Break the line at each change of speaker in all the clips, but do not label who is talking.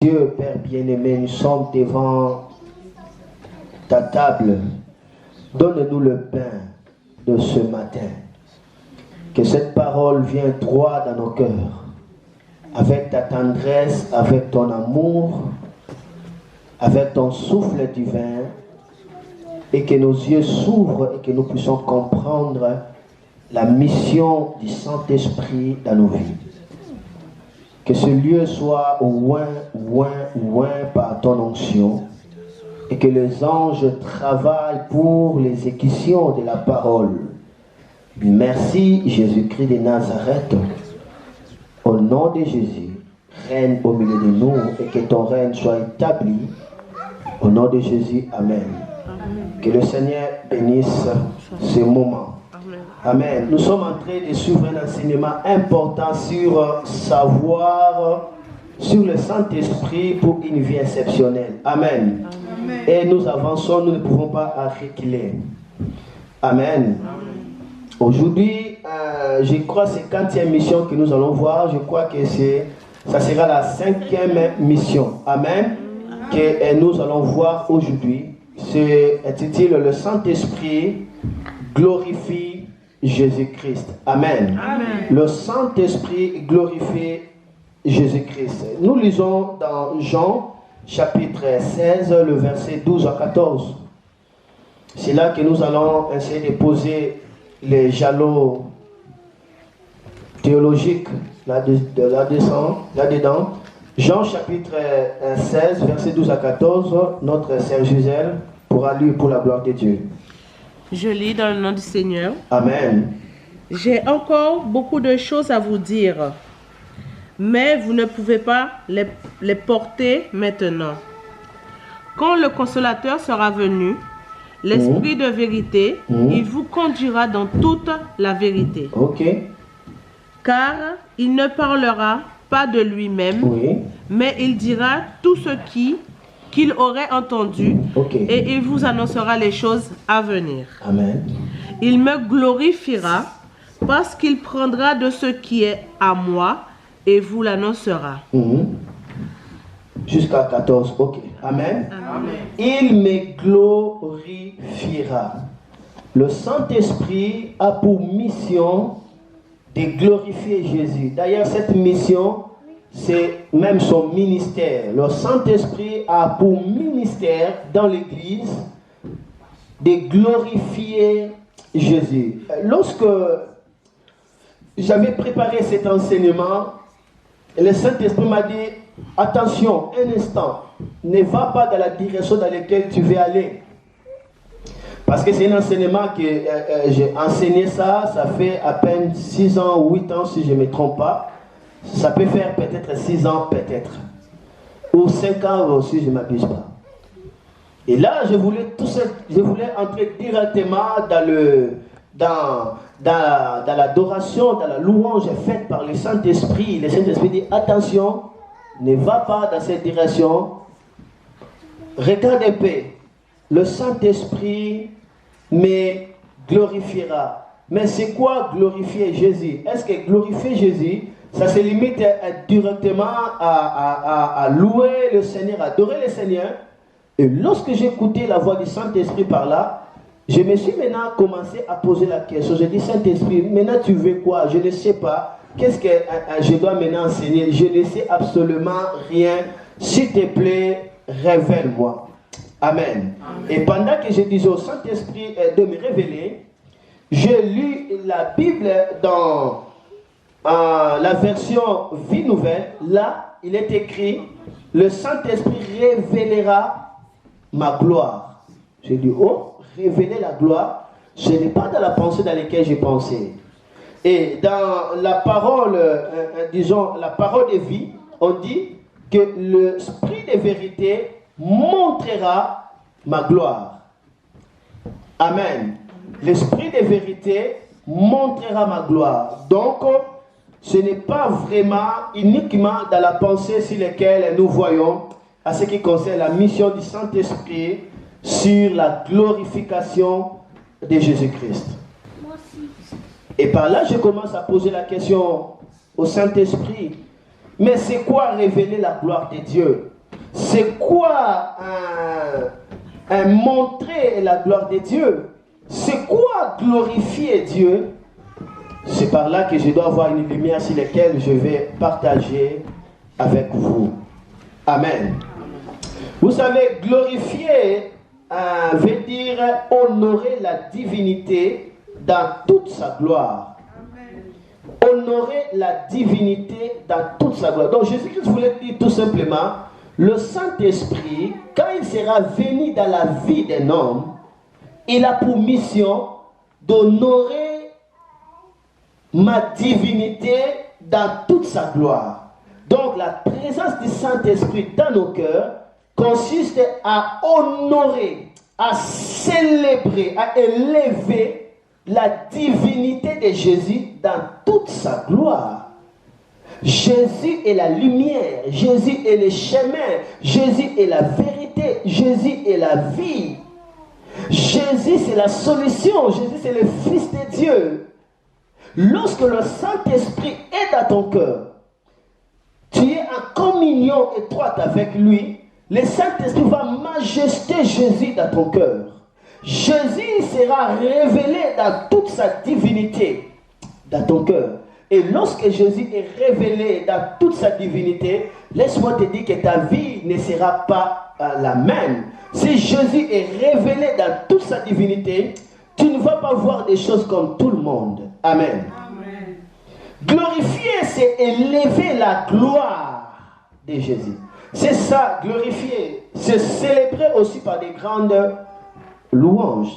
Dieu, Père bien-aimé, nous sommes devant ta table. Donne-nous le pain de ce matin. Que cette parole vienne droit dans nos cœurs. Avec ta tendresse, avec ton amour, avec ton souffle divin. Et que nos yeux s'ouvrent et que nous puissions comprendre la mission du Saint-Esprit dans nos vies. Que ce lieu soit oint par ton onction et que les anges travaillent pour l'exécution de la parole. Merci Jésus-Christ de Nazareth. Au nom de Jésus, règne au milieu de nous et que ton règne soit établi. Au nom de Jésus, Amen. Que le Seigneur bénisse ce moment. Amen. Nous sommes en train de suivre un enseignement important sur savoir sur le Saint-Esprit pour une vie exceptionnelle. Amen. Amen. Et nous avançons, nous ne pouvons pas reculer. Amen. Aujourd'hui, je crois que c'est la 40e mission que nous allons voir. Je crois que ça sera la 5e mission. Amen. Que nous allons voir aujourd'hui. C'est intitulé le Saint-Esprit glorifie Jésus-Christ. Amen. Amen. Le Saint-Esprit glorifie Jésus-Christ. Nous lisons dans Jean chapitre 16, le verset 12 à 14. C'est là que nous allons essayer de poser les jalons théologiques là-dedans. Jean chapitre 16, verset 12 à 14. Notre sœur Gisèle pourra lire pour la gloire de Dieu.
Je lis dans le nom du Seigneur.
Amen.
J'ai encore beaucoup de choses à vous dire, mais vous ne pouvez pas les porter maintenant. Quand le Consolateur sera venu, l'Esprit de vérité, il vous conduira dans toute la vérité.
Ok.
Car il ne parlera pas de lui-même, mais il dira tout ce qu'il aurait entendu, et il vous annoncera les choses à venir.
Amen.
Il me glorifiera parce qu'il prendra de ce qui est à moi et vous l'annoncera.
Jusqu'à 14, ok. Amen.
Amen.
Il me glorifiera. Le Saint-Esprit a pour mission de glorifier Jésus. D'ailleurs, cette mission, c'est même son ministère. Le Saint-Esprit a pour ministère dans l'Église de glorifier Jésus. Lorsque j'avais préparé cet enseignement, le Saint-Esprit m'a dit, attention, un instant, ne va pas dans la direction dans laquelle tu veux aller. Parce que c'est un enseignement que j'ai enseigné ça fait à peine 6 ans ou 8 ans si je ne me trompe pas. Ça peut faire peut-être 6 ans, peut-être. Ou 5 ans aussi, je ne m'abuse pas. Et là, je voulais entrer directement dans l'adoration, dans la louange faite par le Saint-Esprit. Le Saint-Esprit dit, attention, ne va pas dans cette direction. Regarde un peu. Le Saint-Esprit me glorifiera. Mais c'est quoi glorifier Jésus? Est-ce que glorifier Jésus, ça se limite directement à louer le Seigneur, à adorer le Seigneur? Et lorsque j'écoutais la voix du Saint-Esprit par là, je me suis maintenant commencé à poser la question. Je dis, Saint-Esprit, maintenant tu veux quoi? Je ne sais pas. Qu'est-ce que je dois maintenant enseigner? Je ne sais absolument rien. S'il te plaît, révèle-moi. Amen. Amen. Et pendant que je disais au Saint-Esprit de me révéler, j'ai lu la Bible dans la version Vie Nouvelle. Là, il est écrit, le Saint-Esprit révélera ma gloire. J'ai dit, oh, révéler la gloire, ce n'est pas dans la pensée dans laquelle j'ai pensé. Et dans la parole, disons, la parole de vie, on dit que l'Esprit de vérité montrera ma gloire. Amen. L'Esprit de vérité montrera ma gloire. Donc, ce n'est pas vraiment uniquement dans la pensée sur laquelle nous voyons à ce qui concerne la mission du Saint-Esprit sur la glorification de Jésus-Christ. Et par là, je commence à poser la question au Saint-Esprit. Mais c'est quoi révéler la gloire de Dieu? C'est quoi montrer la gloire de Dieu? C'est quoi glorifier Dieu? C'est par là que je dois avoir une lumière sur laquelle je vais partager avec vous. Amen. Vous savez, glorifier veut dire honorer la divinité dans toute sa gloire. Honorer la divinité dans toute sa gloire. Donc Jésus-Christ voulait dire tout simplement, le Saint-Esprit, quand il sera venu dans la vie d'un homme, il a pour mission d'honorer ma divinité dans toute sa gloire. Donc la présence du Saint-Esprit dans nos cœurs consiste à honorer, à célébrer, à élever la divinité de Jésus dans toute sa gloire. Jésus est la lumière, Jésus est le chemin, Jésus est la vérité, Jésus est la vie. Jésus c'est la solution, Jésus c'est le Fils de Dieu. Lorsque le Saint-Esprit est dans ton cœur, tu es en communion étroite avec lui, le Saint-Esprit va manifester Jésus dans ton cœur. Jésus sera révélé dans toute sa divinité dans ton cœur. Et lorsque Jésus est révélé dans toute sa divinité, laisse-moi te dire que ta vie ne sera pas la même. Si Jésus est révélé dans toute sa divinité, tu ne vas pas voir des choses comme tout le monde. Amen. Amen. Glorifier, c'est élever la gloire de Jésus. C'est ça, glorifier. C'est célébrer aussi par des grandes louanges.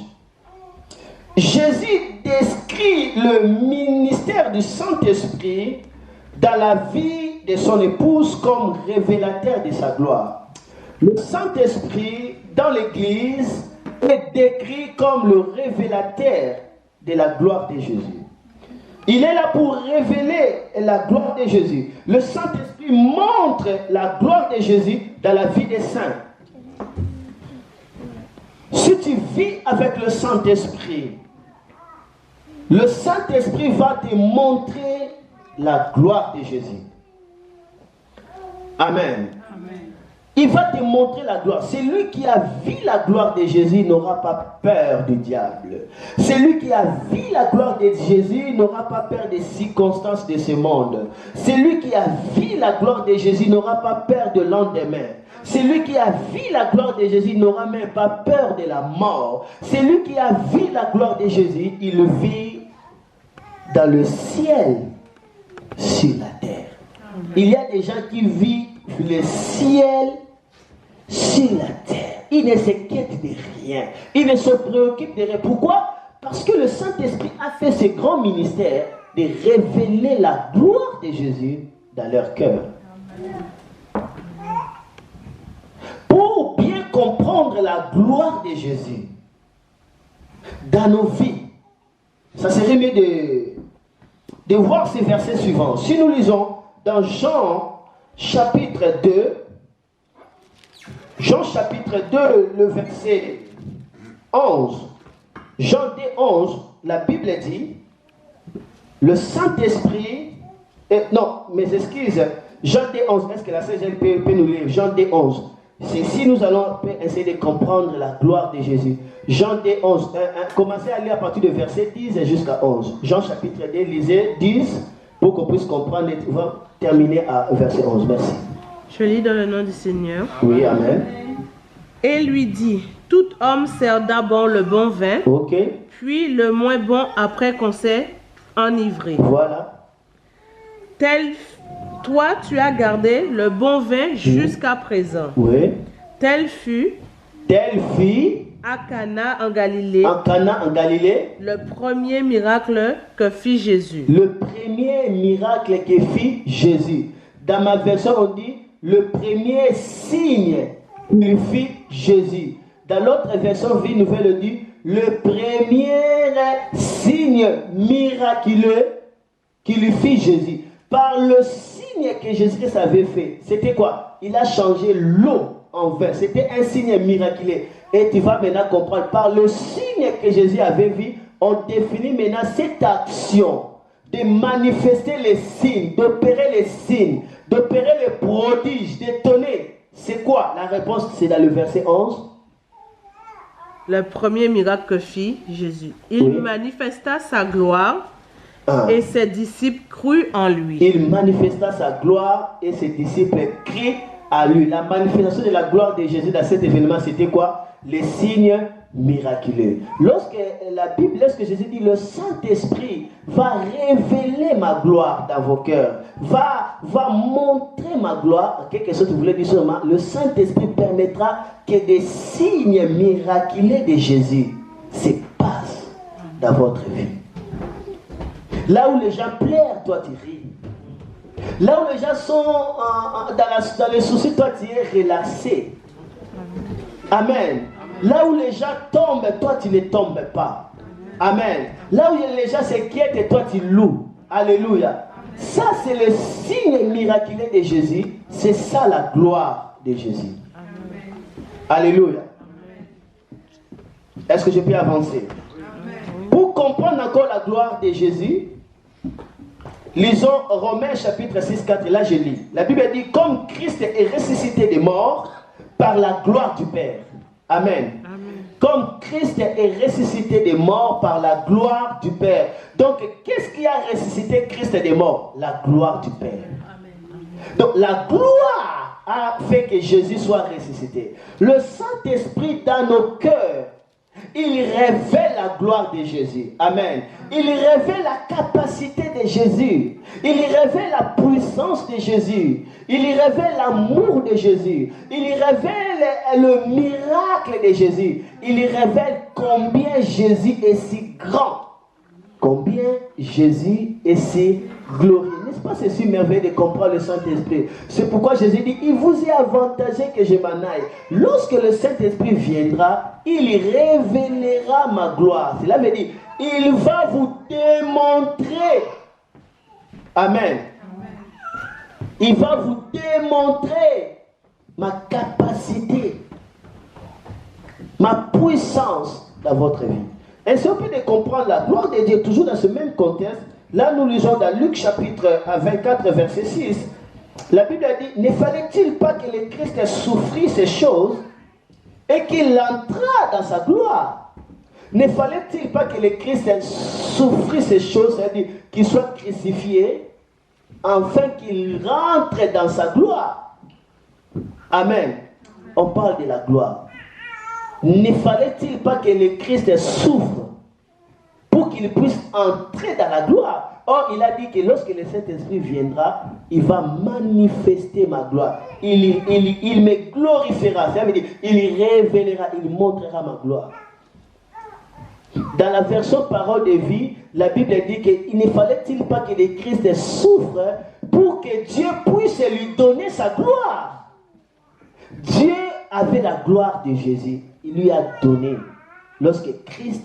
Jésus décrit le ministère du Saint-Esprit dans la vie de son épouse comme révélateur de sa gloire. Le Saint-Esprit dans l'Église est décrit comme le révélateur de la gloire de Jésus. Il est là pour révéler la gloire de Jésus. Le Saint-Esprit montre la gloire de Jésus dans la vie des saints. Si tu vis avec le Saint-Esprit va te montrer la gloire de Jésus. Amen. Amen. Il va te montrer la gloire. Celui qui a vu la gloire de Jésus n'aura pas peur du diable. Celui qui a vu la gloire de Jésus n'aura pas peur des circonstances de ce monde. Celui qui a vu la gloire de Jésus n'aura pas peur de lendemain. Celui qui a vu la gloire de Jésus n'aura même pas peur de la mort. Celui qui a vu la gloire de Jésus, il vit dans le ciel, sur la terre. Il y a des gens qui vivent le ciel sur la terre. Ils ne s'inquiètent de rien. Ils ne se préoccupent de rien. Pourquoi? Parce que le Saint-Esprit a fait ce grand ministère de révéler la gloire de Jésus dans leur cœur. Pour bien comprendre la gloire de Jésus dans nos vies, ça serait mieux de voir ces versets suivants. Si nous lisons dans Jean chapitre 2, Jean chapitre 2, le verset 11, Jean 2, 11, la Bible dit, le Saint-Esprit, non, mes excuses, Jean 2, 11, est-ce que la CGL peut nous lire? Jean 2, 11. C'est si nous allons essayer de comprendre la gloire de Jésus. Jean 2, 11. Commencez à lire à partir de verset 10 jusqu'à 11. Jean chapitre 2, lisez 10 pour qu'on puisse comprendre et on va terminer à verset 11. Merci.
Je lis dans le nom du Seigneur.
Oui, amen.
Et lui dit, tout homme sert d'abord le bon vin, puis le moins bon après qu'on s'est enivré.
Voilà.
Toi, tu as gardé le bon vin jusqu'à présent.
Oui.
Tel fut à Cana en Galilée. Le premier miracle que fit Jésus.
Le premier miracle que fit Jésus. Dans ma version, on dit le premier signe que fit Jésus. Dans l'autre version, Vie Nouvelle, on dit le premier signe miraculeux qui lui fit Jésus. Par le signe que Jésus-Christ avait fait, c'était quoi? Il a changé l'eau en vin. C'était un signe miraculeux. Et tu vas maintenant comprendre. Par le signe que Jésus avait vu, on définit maintenant cette action de manifester les signes, d'opérer les signes, d'opérer les prodiges, d'étonner. C'est quoi? La réponse, c'est dans le verset 11.
Le premier miracle que fit Jésus. Il manifesta sa gloire et ses disciples crurent en lui.
Il manifesta sa gloire et ses disciples crient à lui. La manifestation de la gloire de Jésus dans cet événement, c'était quoi? Les signes miraculeux. Lorsque Jésus dit le Saint-Esprit va révéler ma gloire dans vos cœurs, va montrer ma gloire, quelque chose que vous voulez dire seulement, le Saint-Esprit permettra que des signes miraculeux de Jésus se passent dans votre vie. Là où les gens pleurent, toi tu ris. Là où les gens sont dans les soucis, toi tu es relaxé. Amen. Là où les gens tombent, toi tu ne tombes pas. Amen. Là où les gens s'inquiètent, toi tu loues. Alléluia. Ça c'est le signe miraculeux de Jésus. C'est ça la gloire de Jésus. Amen. Alléluia. Est-ce que je peux avancer? Amen. Pour comprendre encore la gloire de Jésus, lisons Romains chapitre 6, 4. Là je lis. La Bible dit, comme Christ est ressuscité des morts par la gloire du Père. Amen. Amen. Comme Christ est ressuscité des morts par la gloire du Père. Donc, qu'est-ce qui a ressuscité Christ des morts? La gloire du Père. Amen. Donc, la gloire a fait que Jésus soit ressuscité. Le Saint-Esprit dans nos cœurs, il révèle la gloire de Jésus. Amen. Il révèle la capacité de Jésus. Il révèle la puissance de Jésus. Il révèle l'amour de Jésus. Il révèle le miracle de Jésus. Il révèle combien Jésus est si grand. Combien Jésus est si glorieux. N'est-ce pas, c'est si merveilleux de comprendre le Saint-Esprit? C'est pourquoi Jésus dit, il vous est avantagé que je m'en aille. Lorsque le Saint-Esprit viendra, il révélera ma gloire. Cela veut dire, il va vous démontrer. Amen. Il va vous démontrer ma capacité, ma puissance dans votre vie. Ainsi, on peut comprendre la gloire de Dieu toujours dans ce même contexte. Là, nous lisons dans Luc chapitre 24, verset 6. La Bible a dit, ne fallait-il pas que le Christ souffrit ces choses et qu'il entra dans sa gloire? Ne fallait-il pas que le Christ souffrit ces choses, c'est-à-dire qu'il soit crucifié, afin qu'il rentre dans sa gloire? Amen. On parle de la gloire. Ne fallait-il pas que le Christ souffre pour qu'il puisse entrer dans la gloire? Or, il a dit que lorsque le Saint-Esprit viendra, il va manifester ma gloire. Il me glorifiera. Ça veut dire, il révélera, il montrera ma gloire. Dans la version parole de vie, la Bible dit qu'il ne fallait-il pas que le Christ souffre pour que Dieu puisse lui donner sa gloire. Dieu avait la gloire de Jésus. Il lui a donné. Lorsque Christ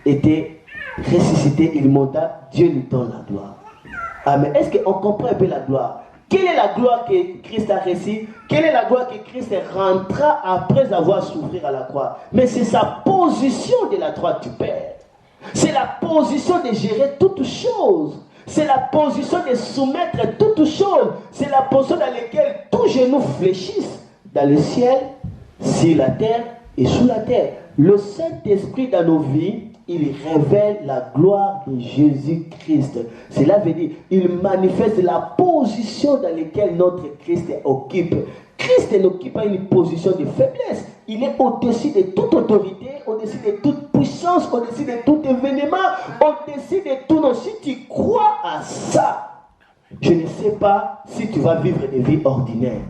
était ressuscité, il monta, Dieu lui donne la gloire. Amen. Est-ce qu'on comprend un peu la gloire? Quelle est la gloire que Christ a reçue? Quelle est la gloire que Christ rentra après avoir souffert à la croix? Mais c'est sa position de la droite du Père. C'est la position de gérer toutes choses. C'est la position de soumettre toutes choses. C'est la position dans laquelle tous genoux fléchissent. Dans le ciel, sur la terre et sous la terre. Le Saint-Esprit dans nos vies, il révèle la gloire de Jésus-Christ. Cela veut dire, il manifeste la position dans laquelle notre Christ occupe. Christ n'occupe pas une position de faiblesse. Il est au-dessus de toute autorité, au-dessus de toute puissance, au-dessus de tout événement, au-dessus de tout nom. Si tu crois à ça, je ne sais pas si tu vas vivre des vies ordinaires.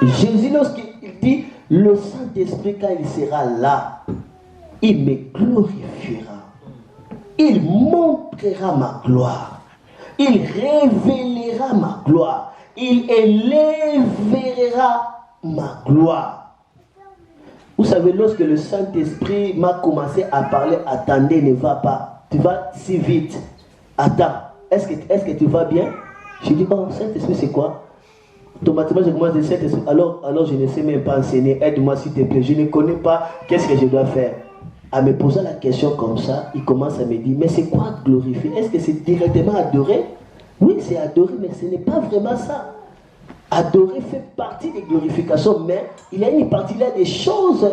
Jésus, lorsqu'il dit, le Saint-Esprit, quand il sera là, il me glorifiera. Il montrera ma gloire. Il révélera ma gloire. Il élèvera ma gloire. Vous savez, lorsque le Saint-Esprit m'a commencé à parler, attendez, ne va pas. Tu vas si vite. Attends, est-ce que tu vas bien? Je dis, oh, Saint-Esprit, c'est quoi? Automatiquement, je commence à dire, Saint-Esprit, alors je ne sais même pas enseigner. Aide-moi s'il te plaît. Je ne connais pas. Qu'est-ce que je dois faire? En me posant la question comme ça, il commence à me dire, mais c'est quoi glorifier? Est-ce que c'est directement adorer? Oui, c'est adorer, mais ce n'est pas vraiment ça. Adorer fait partie des glorifications, mais il y a une partie là des choses